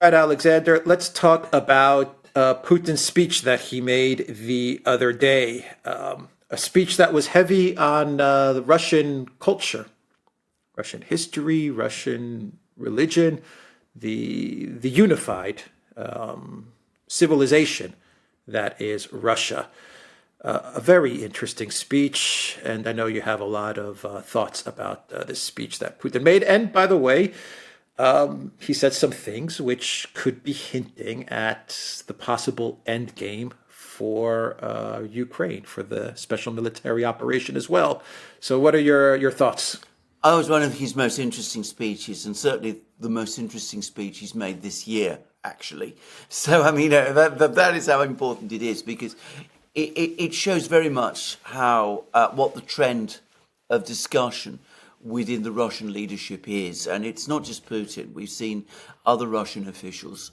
Right, Alexander, let's talk about Putin's speech that he made the other day. A speech that was heavy on the Russian culture, Russian history, Russian religion, the unified civilization that is Russia. A very interesting speech, and I know you have a lot of thoughts about this speech that Putin made. And by the way, he said some things which could be hinting at the possible end game for Ukraine, for the special military operation as well. So, what are your thoughts? I was one of his most interesting speeches, and certainly the most interesting speech he's made this year, actually. So, I mean, that is how important it is, because it shows very much how what the trend of discussion within the Russian leadership is. And it's not just Putin. We've seen other Russian officials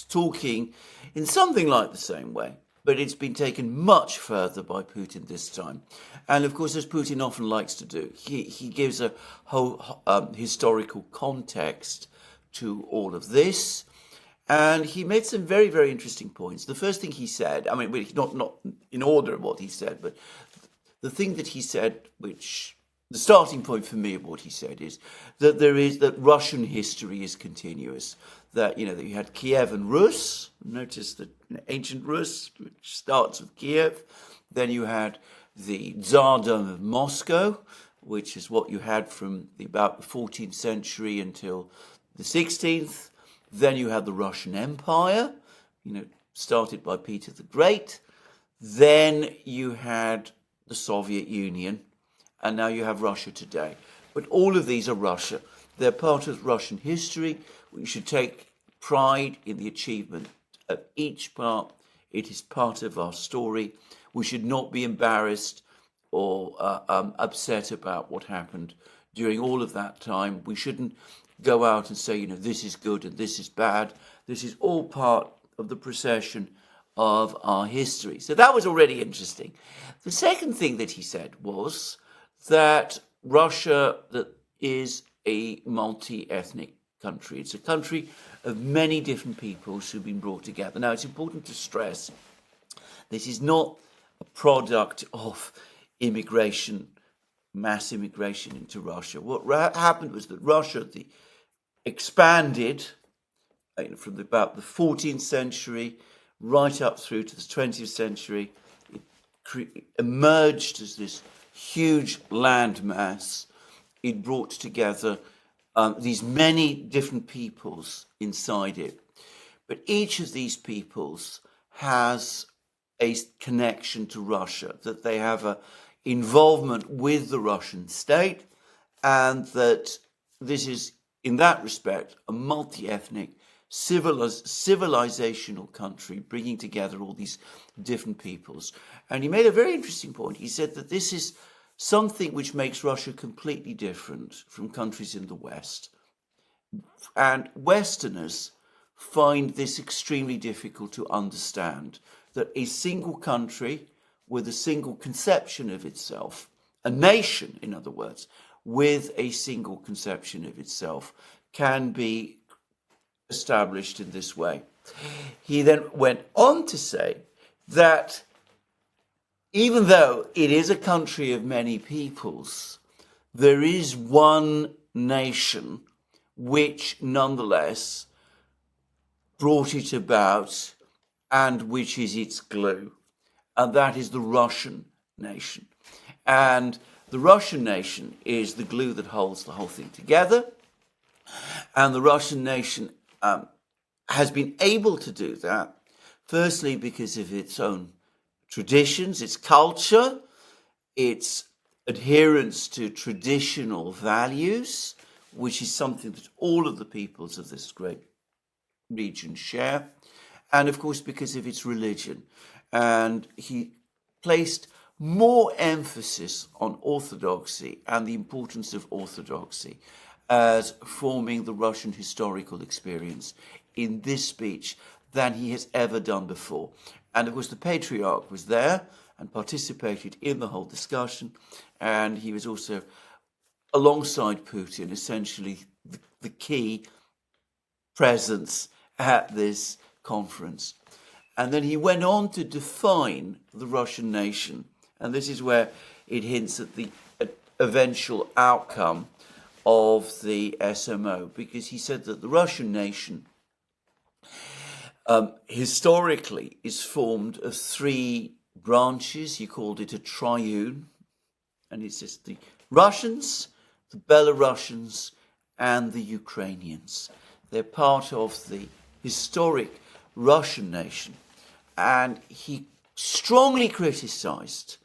talking in something like the same way, but it's been taken much further by Putin this time. And of course, as Putin often likes to do, he gives a whole historical context to all of this. And he made some very, very interesting points. The first thing he said, I mean, not in order of what he said, but the thing that he said, which the starting point for me of what he said is that Russian history is continuous. That that you had Kiev and Rus. Notice that ancient Rus, which starts with Kiev. Then you had the Tsardom of Moscow, which is what you had from about the 14th century until the 16th. Then you had the Russian Empire, started by Peter the Great. Then you had the Soviet Union, and now you have Russia today. But all of these are Russia. They're part of Russian history. We should take pride in the achievement of each part. It is part of our story. We should not be embarrassed or upset about what happened during all of that time. We shouldn't go out and say, this is good and this is bad. This is all part of the procession of our history. So that was already interesting. The second thing that he said was that Russia that is a multi-ethnic country. It's a country of many different peoples who've been brought together. Now, it's important to stress this is not a product of immigration, mass immigration into Russia. What happened was that Russia expanded from about the 14th century right up through to the 20th century. It emerged as this huge landmass. It brought together these many different peoples inside it. But each of these peoples has a connection to Russia, that they have an involvement with the Russian state, and that this is, in that respect, a multi-ethnic, civilizational country, bringing together all these different peoples. And he made a very interesting point. He said that this is something which makes Russia completely different from countries in the West. And Westerners find this extremely difficult to understand, that a single country with a single conception of itself, a nation, in other words, with a single conception of itself, can be established in this way. He then went on to say that even though it is a country of many peoples, there is one nation which nonetheless brought it about and which is its glue, and that is the Russian nation. And the Russian nation is the glue that holds the whole thing together, and the Russian nation has been able to do that, firstly because of its own traditions, its culture, its adherence to traditional values, which is something that all of the peoples of this great region share, and of course because of its religion. And he placed more emphasis on orthodoxy and the importance of orthodoxy as forming the Russian historical experience in this speech than he has ever done before. And of course the Patriarch was there and participated in the whole discussion, and he was also alongside Putin, essentially the key presence at this conference. And then he went on to define the Russian nation. And this is where it hints at the eventual outcome of the SMO, because he said that the Russian nation historically is formed of three branches. He called it a triune. And it's just the Russians, the Belarusians, and the Ukrainians. They're part of the historic Russian nation. And he strongly criticized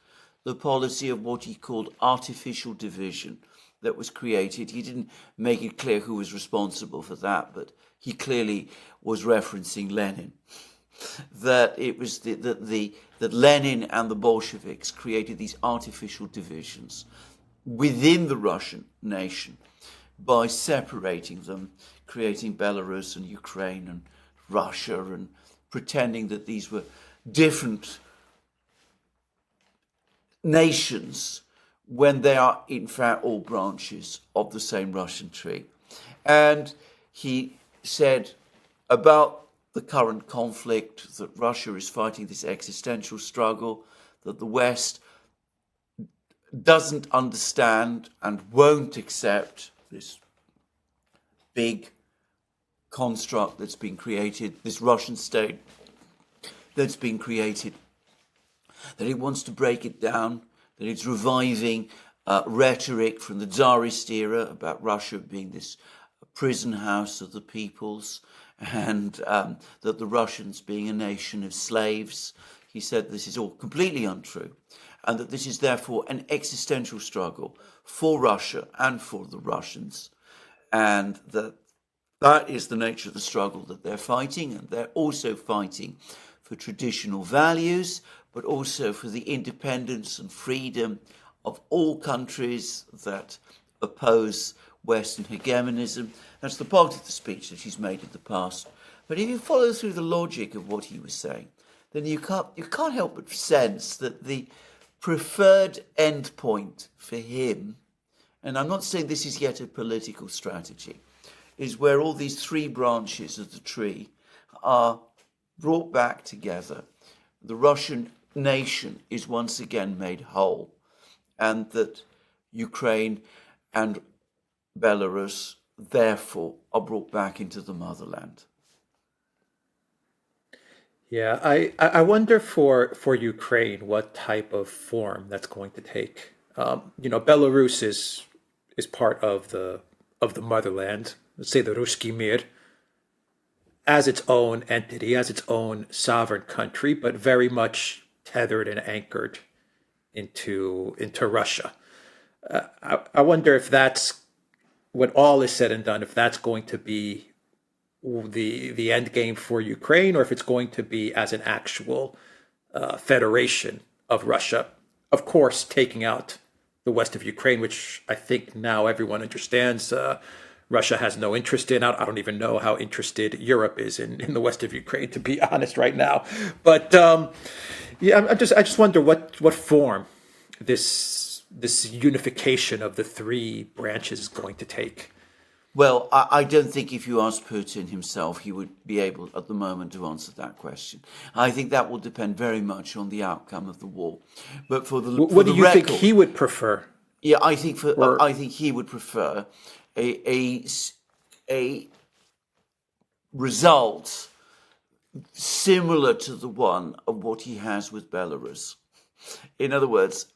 the policy of what he called artificial division that was created. He didn't make it clear who was responsible for that, but he clearly was referencing Lenin. That it was that Lenin and the Bolsheviks created these artificial divisions within the Russian nation by separating them, creating Belarus and Ukraine and Russia, and pretending that these were different nations when they are in fact all branches of the same Russian tree. And he said about the current conflict that Russia is fighting this existential struggle, that the West doesn't understand and won't accept this big construct that's been created, this Russian state that's been created, that it wants to break it down, that it's reviving rhetoric from the Tsarist era about Russia being this prison house of the peoples, and that the Russians being a nation of slaves. He said this is all completely untrue, and that this is therefore an existential struggle for Russia and for the Russians, and that is the nature of the struggle that they're fighting. And they're also fighting for traditional values, but also for the independence and freedom of all countries that oppose Western hegemonism. That's the part of the speech that he's made in the past. But if you follow through the logic of what he was saying, then you can't help but sense that the preferred endpoint for him, and I'm not saying this is yet a political strategy, is where all these three branches of the tree are brought back together. The Russian nation is once again made whole, and that Ukraine and Belarus therefore are brought back into the motherland. Yeah, I wonder for Ukraine what type of form that's going to take. Belarus is part of the motherland. Let's say the Ruski Mir, as its own entity, as its own sovereign country, but very much tethered and anchored into Russia. I wonder if that's, when all is said and done, if that's going to be the end game for Ukraine, or if it's going to be as an actual federation of Russia. Of course, taking out the west of Ukraine, which I think now everyone understands Russia has no interest in. I don't even know how interested Europe is in the west of Ukraine, to be honest, right now. But yeah, I just wonder what form this unification of the three branches is going to take. Well, I don't think if you ask Putin himself, he would be able at the moment to answer that question. I think that will depend very much on the outcome of the war. But for the what do you think he would prefer? Yeah, I think he would prefer a result similar to the one of what he has with Belarus. In other words,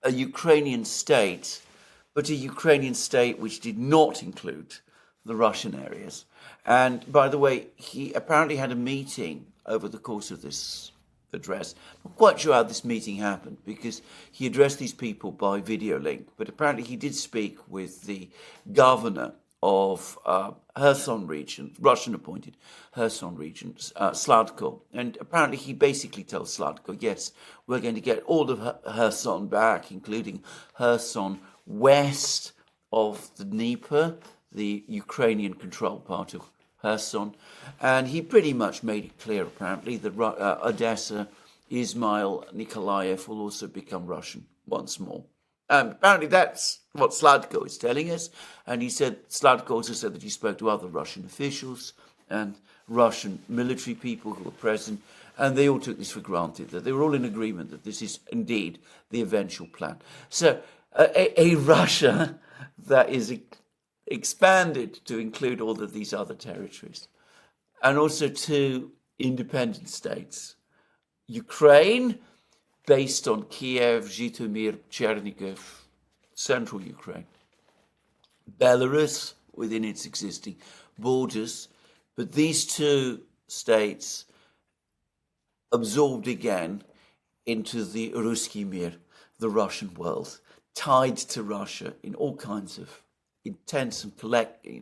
a Ukrainian state, but a Ukrainian state which did not include the Russian areas. And by the way, he apparently had a meeting over the course of this address. I'm not quite sure how this meeting happened, because he addressed these people by video link, but apparently he did speak with the governor of Kherson region, Russian appointed Kherson region, Sladko. And apparently he basically tells Sladko, yes, we're going to get all of Kherson back, including Kherson west of the Dnieper, the Ukrainian controlled part of Kherson. And he pretty much made it clear, apparently, that Odessa, Izmail, Nikolaev will also become Russian once more. Apparently that's what Sladko is telling us. And he said, Sladko also said that he spoke to other Russian officials, and Russian military people who were present, and they all took this for granted, that they were all in agreement that this is indeed the eventual plan. So a Russia that is expanded to include all of these other territories, and also two independent states, Ukraine, based on Kiev, Zhytomyr, Chernigov, central Ukraine, Belarus within its existing borders, but these two states absorbed again into the Ruski Mir, the Russian world, tied to Russia in all kinds of intense and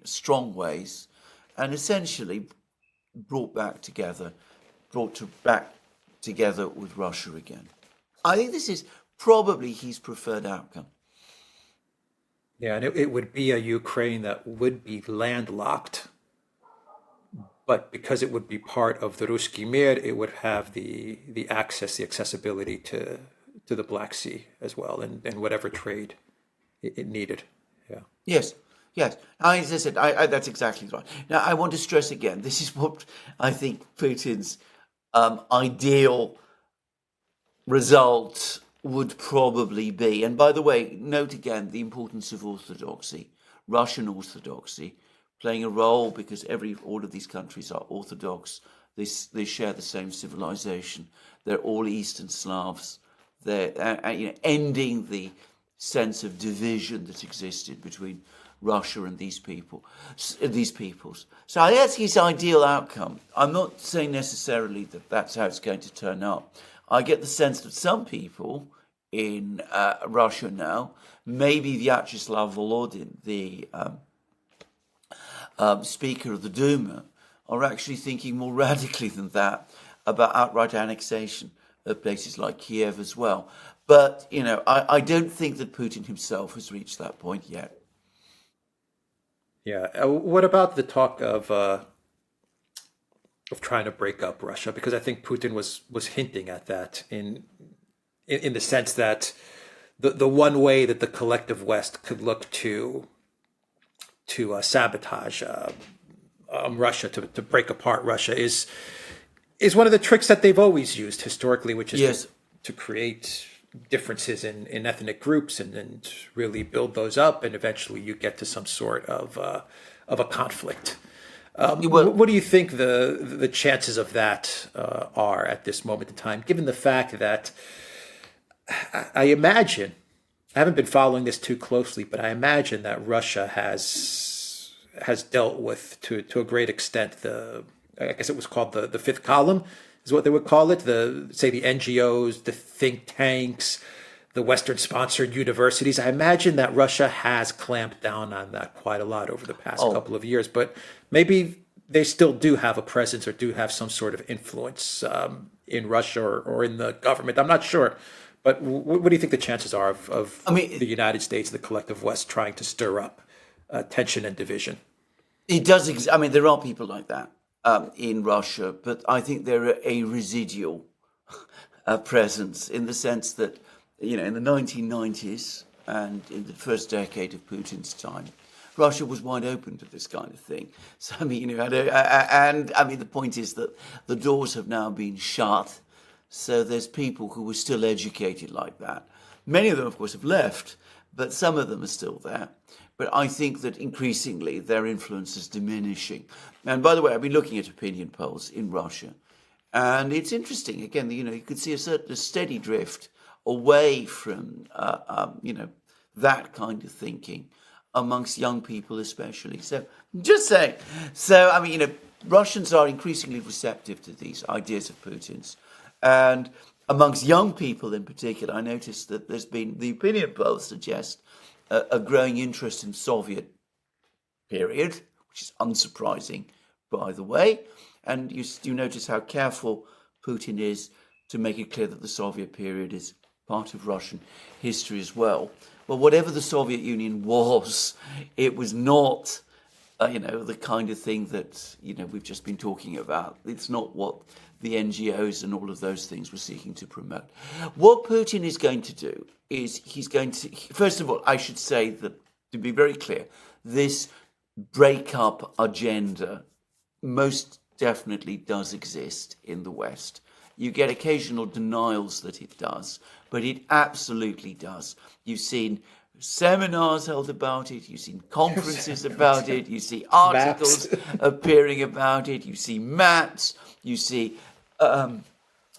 strong ways, and essentially brought back together with Russia again. I think this is probably his preferred outcome. Yeah, and it would be a Ukraine that would be landlocked, but because it would be part of the Ruski Mir, it would have the access, the accessibility to the Black Sea as well, and whatever trade it needed. Yeah. Yes, yes. As I said, that's exactly right. Now, I want to stress again, this is what I think Putin's ideal result would probably be. And by the way, note again the importance of orthodoxy, Russian orthodoxy, playing a role because all of these countries are Orthodox. They share the same civilization. They're all Eastern Slavs. They're ending the sense of division that existed between Russia and these peoples. So that's his ideal outcome. I'm not saying necessarily that that's how it's going to turn up. I get the sense that some people in Russia now, maybe Vyacheslav Volodin, the Speaker of the Duma, are actually thinking more radically than that about outright annexation of places like Kiev as well. But, I don't think that Putin himself has reached that point yet. Yeah. What about the talk of trying to break up Russia? Because I think Putin was hinting at that in the sense that the one way that the collective West could look to sabotage Russia, to break apart Russia, is one of the tricks that they've always used historically, which is Yes. to create differences in ethnic groups and really build those up, and eventually you get to some sort of a conflict. What do you think the chances of that are at this moment in time, given the fact that I imagine, I haven't been following this too closely, but I imagine that Russia has dealt with, to a great extent, I guess it was called the fifth column, is what they would call it, the NGOs, the think tanks, the Western-sponsored universities. I imagine that Russia has clamped down on that quite a lot over the past couple of years, but maybe they still do have a presence or do have some sort of influence in Russia or in the government. I'm not sure. But what do you think the chances are of the United States, the collective West, trying to stir up tension and division? It does. There are people like that in Russia, but I think they're a residual presence in the sense that, in the 1990s and in the first decade of Putin's time, Russia was wide open to this kind of thing. So, the point is that the doors have now been shut. So there's people who were still educated like that. Many of them, of course, have left, but some of them are still there. But I think that increasingly their influence is diminishing. And by the way, I've been looking at opinion polls in Russia, and it's interesting. Again, you could see a steady drift away from, that kind of thinking amongst young people, especially. So, just saying. So, Russians are increasingly receptive to these ideas of Putin's. And amongst young people in particular, I noticed that there's been, the opinion polls suggest a growing interest in Soviet period, which is unsurprising, by the way. And you notice how careful Putin is to make it clear that the Soviet period is part of Russian history as well. Well, whatever the Soviet Union was, it was not, the kind of thing that, we've just been talking about. It's not what the NGOs and all of those things were seeking to promote. What Putin is going to do is first of all, I should say that, to be very clear, this breakup agenda, most definitely does exist in the West. You get occasional denials that it does, but it absolutely does. You've seen seminars held about it, you've seen conferences about it, you see articles appearing about it, you see maps, you see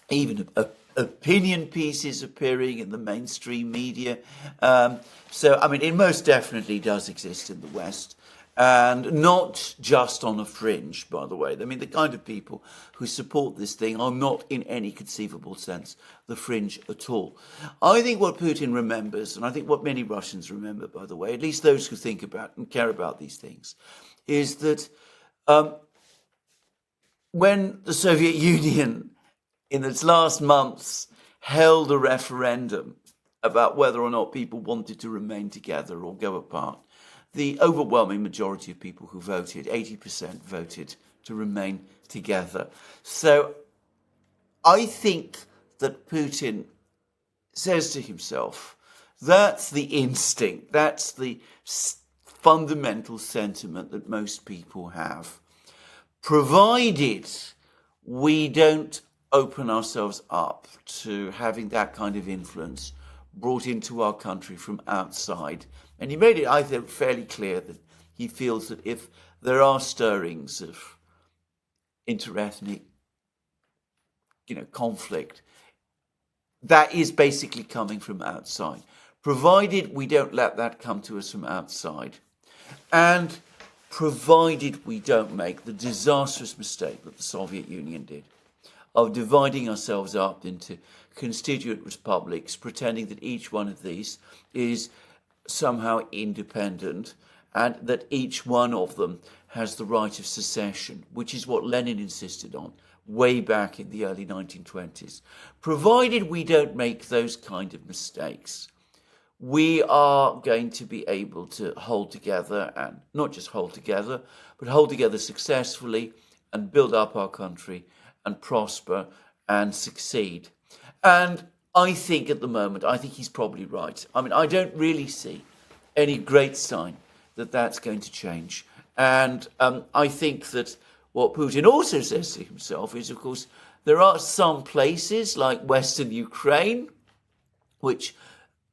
even opinion pieces appearing in the mainstream media. So, I mean, it most definitely does exist in the West. And not just on a fringe, by the way. I mean, the kind of people who support this thing are not in any conceivable sense the fringe at all. I think what Putin remembers, and I think what many Russians remember, by the way, at least those who think about and care about these things, is that when the Soviet Union, in its last months, held a referendum about whether or not people wanted to remain together or go apart, the overwhelming majority of people who voted, 80%, voted to remain together. So I think that Putin says to himself, that's the instinct, that's the fundamental sentiment that most people have. Provided we don't open ourselves up to having that kind of influence brought into our country from outside. And he made it, I think, fairly clear that he feels that if there are stirrings of interethnic, conflict, that is basically coming from outside. Provided we don't let that come to us from outside, and provided we don't make the disastrous mistake that the Soviet Union did, of dividing ourselves up into constituent republics, pretending that each one of these is somehow independent and that each one of them has the right of secession, which is what Lenin insisted on way back in the early 1920s. Provided we don't make those kind of mistakes, we are going to be able to hold together, and not just hold together, but hold together successfully and build up our country and prosper and succeed. And I think at the moment, I think he's probably right. I mean, I don't really see any great sign that that's going to change. And I think that what Putin also says to himself is, of course, there are some places like Western Ukraine, which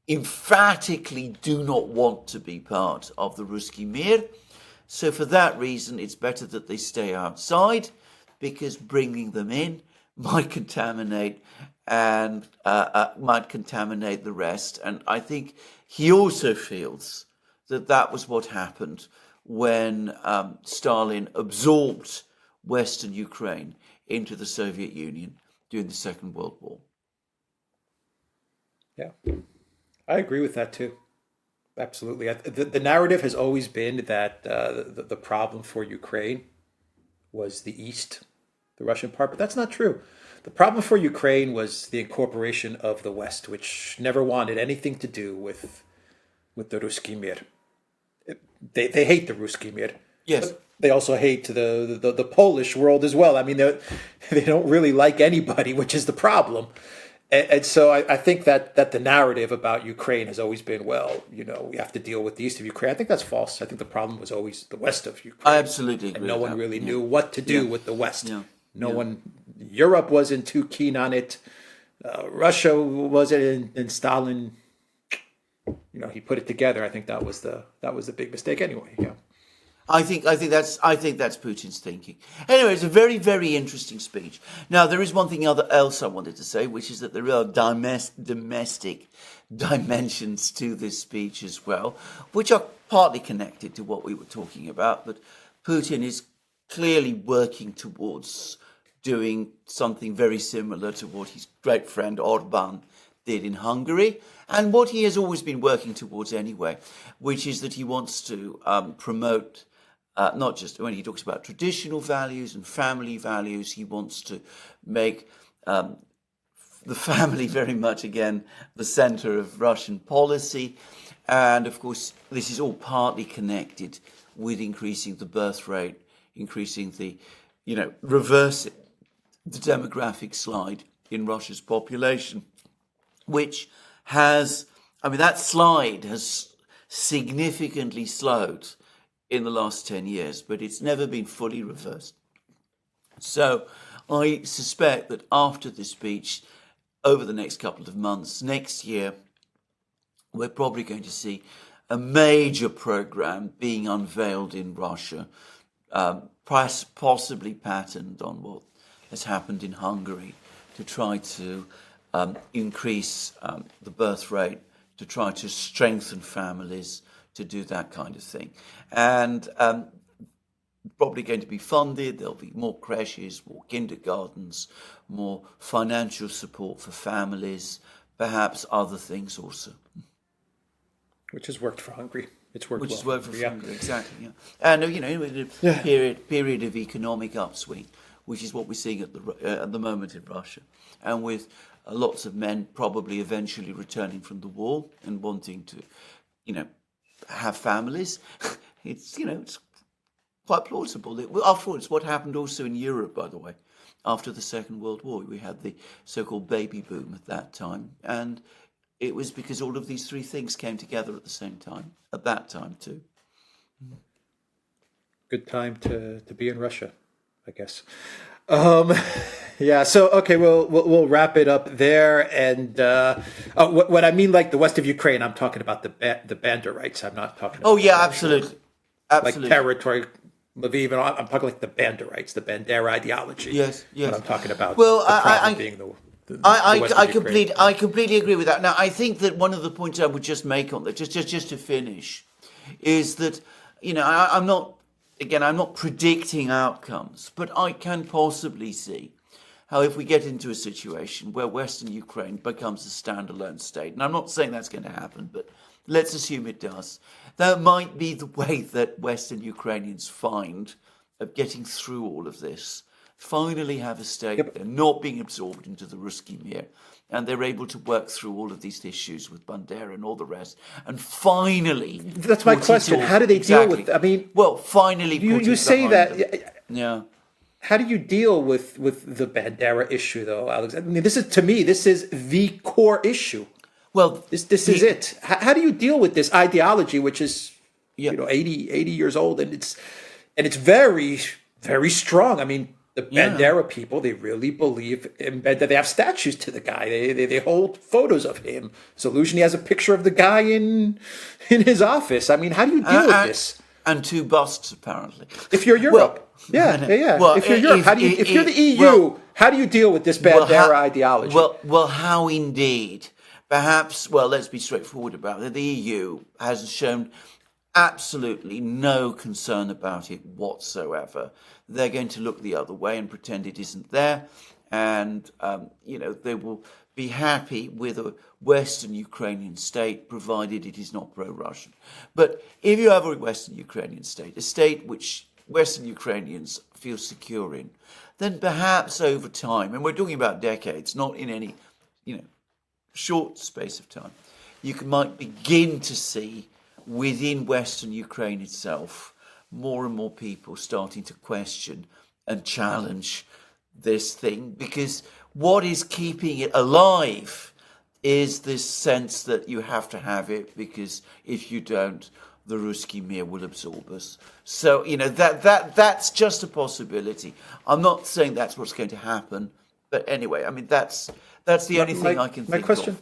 emphatically do not want to be part of the Ruski Mir. So for that reason, it's better that they stay outside, because bringing them in might contaminate the rest. And I think he also feels that that was what happened when Stalin absorbed Western Ukraine into the Soviet Union during the Second World War. Yeah, I agree with that too. Absolutely. The narrative has always been that the problem for Ukraine was the East, the Russian part, but that's not true. The problem for Ukraine was the incorporation of the West, which never wanted anything to do with the Ruski Mir. They hate the Ruski Mir. Yes. But they also hate the Polish world as well. I mean, they don't really like anybody, which is the problem. And so I think that the narrative about Ukraine has always been, well, we have to deal with the east of Ukraine. I think that's false. I think the problem was always the west of Ukraine. I absolutely agree. And no with one that. really knew what to do with the west. Yeah. No one, Europe wasn't too keen on it. Russia wasn't, and Stalin, he put it together. I think that was the big mistake anyway. Yeah. I think that's Putin's thinking. Anyway, it's a very, very interesting speech. Now, there is one thing else I wanted to say, which is that there are domestic dimensions to this speech as well, which are partly connected to what we were talking about. But Putin is clearly working towards doing something very similar to what his great friend Orban did in Hungary, and what he has always been working towards anyway, which is that he wants to promote. Not just when he talks about traditional values and family values, he wants to make the family very much, again, the center of Russian policy. And, of course, this is all partly connected with increasing the birth rate, increasing the, reversing the demographic slide in Russia's population, which that slide has significantly slowed in the last 10 years, but it's never been fully reversed. So I suspect that after this speech, over the next couple of months, next year, we're probably going to see a major program being unveiled in Russia, possibly patterned on what has happened in Hungary, to try to increase the birth rate, to try to strengthen families, to do that kind of thing. And probably going to be funded. There'll be more creches, more kindergartens, more financial support for families, perhaps other things also. Which has worked for Hungary. It's worked Which well has worked for Hungary, Hungary, exactly. Yeah. And a period of economic upswing, which is what we're seeing at the moment in Russia, and with lots of men probably eventually returning from the war and wanting to, have families. It's quite plausible. After all, it's what happened also in Europe, by the way. After the Second World War, we had the so-called baby boom at that time, and it was because all of these three things came together at the same time, at that time too. Good time to be in Russia, I guess. Yeah. So okay, we'll wrap it up there. And what I mean, like the west of Ukraine, I'm talking about the Banderites. I'm not talking about. Oh yeah, absolutely. Like territory. Lviv, and I'm talking like the Banderites, the Bandera ideology. Yes. What I'm talking about. Well, I completely agree with that. Now, I think that one of the points I would just make on that, just to finish, is that I'm not predicting outcomes, but I can possibly see how if we get into a situation where Western Ukraine becomes a standalone state, and I'm not saying that's going to happen, but let's assume it does, that might be the way that Western Ukrainians find of getting through all of this. Finally have a state, they're not being absorbed into the Ruski Mir, and they're able to work through all of these issues with Bandera and all the rest, and finally... That's my question. How do they deal with... I mean... Well, finally... You say that... Yeah. How do you deal with the Bandera issue, though, Alex? I mean, this is the core issue. Well, this is it. How do you deal with this ideology, which is 80 years old, and it's very, very strong. I mean, the Bandera people, they really believe that they have statues to the guy. They hold photos of him. Zaluzhny has a picture of the guy in his office. I mean, how do you deal with this? And two busts, apparently. If you're Europe, Well, if you're Europe, if you're the EU, how do you deal with this Bandera ideology? Well, how indeed? Perhaps, let's be straightforward about it. The EU has shown absolutely no concern about it whatsoever. They're going to look the other way and pretend it isn't there. And, they will be happy with a Western Ukrainian state, provided it is not pro-Russian. But if you have a Western Ukrainian state, a state which Western Ukrainians feel secure in, then perhaps over time, and we're talking about decades, not in any, short space of time, you might begin to see within Western Ukraine itself more and more people starting to question and challenge this thing, because what is keeping it alive is this sense that you have to have it, because if you don't, the Ruski Mir will absorb us. So, that's just a possibility. I'm not saying that's what's going to happen, but anyway, I mean, that's the only thing I can think of. My question,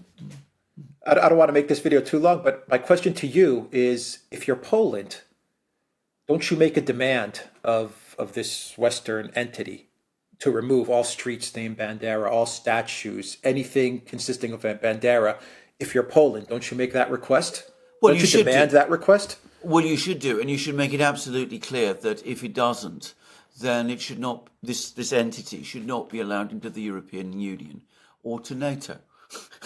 I don't want to make this video too long, but my question to you is, if you're Poland, don't you make a demand of this Western entity to remove all streets named Bandera, all statues, anything consisting of a Bandera? If you're Poland, don't you make that request? Don't you demand that request? Well, you should do, and you should make it absolutely clear that if it doesn't, then it should not. This entity should not be allowed into the European Union or to NATO.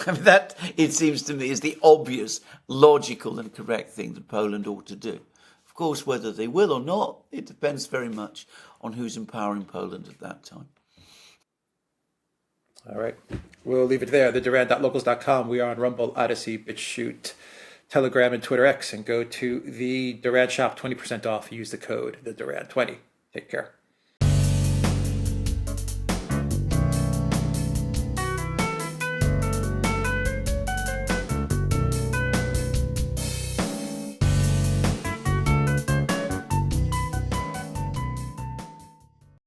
I mean, that, it seems to me, is the obvious, logical, and correct thing that Poland ought to do. Of course, whether they will or not, it depends very much on who's empowering Poland at that time. All right. We'll leave it there. TheDuran.locals.com. We are on Rumble, ODYSEE, BitChute, Telegram, and Twitter X. And go to the Duran shop, 20% off. Use the code, TheDuran20. Take care.